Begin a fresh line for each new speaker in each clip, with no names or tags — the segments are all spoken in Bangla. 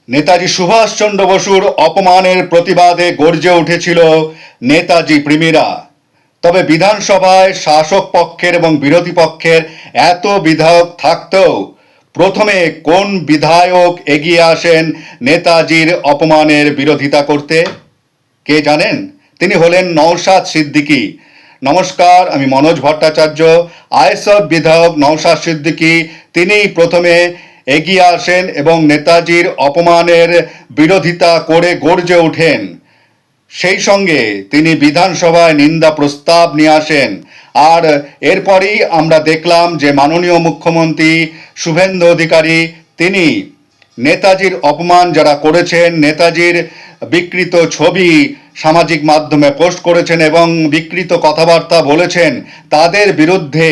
নেতাজি সুভাষচন্দ্র বসুর অপমানের প্রতিবাদে গর্জে উঠেছিল নেতাজি প্রেমীরা। তবে বিধানসভায় শাসক পক্ষের এবং বিরোধী পক্ষের এত বিধায়ক থাকতেও প্রথমে কোন বিধায়ক এগিয়ে আসেন নেতাজির অপমানের বিরোধিতা করতে? কে জানেন? তিনি হলেন নওশাদ সিদ্দিকী। নমস্কার, আমি মনোজ ভট্টাচার্য। আইএসএফ বিধায়ক নওশাদ সিদ্দিকী তিনি প্রথমে এগিয়ে আসেন এবং নেতাজির অপমানের বিরোধিতা করে গর্জে ওঠেন। সেই সঙ্গে তিনি বিধানসভায় নিন্দা প্রস্তাব নিয়ে আসেন। আর এরপরই আমরা দেখলাম যে মাননীয় মুখ্যমন্ত্রী শুভেন্দু অধিকারী তিনি নেতাজির অপমান যারা করেছেন, নেতাজির বিকৃত ছবি সামাজিক মাধ্যমে পোস্ট করেছেন এবং বিকৃত কথাবার্তা বলেছেন, তাদের বিরুদ্ধে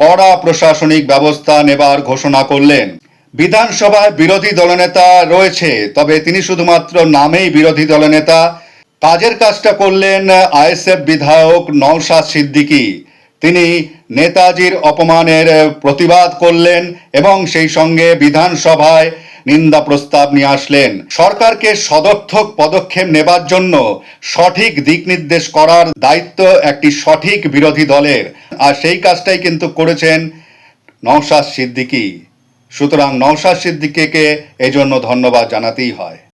কড়া প্রশাসনিক ব্যবস্থা নেবার ঘোষণা করলেন। বিধানসভায় বিরোধী দলনেতা রয়েছে, তবে তিনি শুধুমাত্র নামেই বিরোধী দলনেতা। কাজের কাজটা করলেন আইএসএফ বিধায়ক নওশাদ সিদ্দিকী। তিনি নেতাজির অপমানের প্রতিবাদ করলেন এবং সেই সঙ্গে বিধানসভায় নিন্দা প্রস্তাব নিয়ে আসলেন। সরকারকে সদর্থক পদক্ষেপ নেবার জন্য সঠিক দিক নির্দেশ করার দায়িত্ব একটি সঠিক বিরোধী দলের, আর সেই কাজটাই কিন্তু করেছেন নওশাদ সিদ্দিকী। সুতরাং নওশাদ সিদ্দিকীকে এজন্য ধন্যবাদ জানাতেই হয়।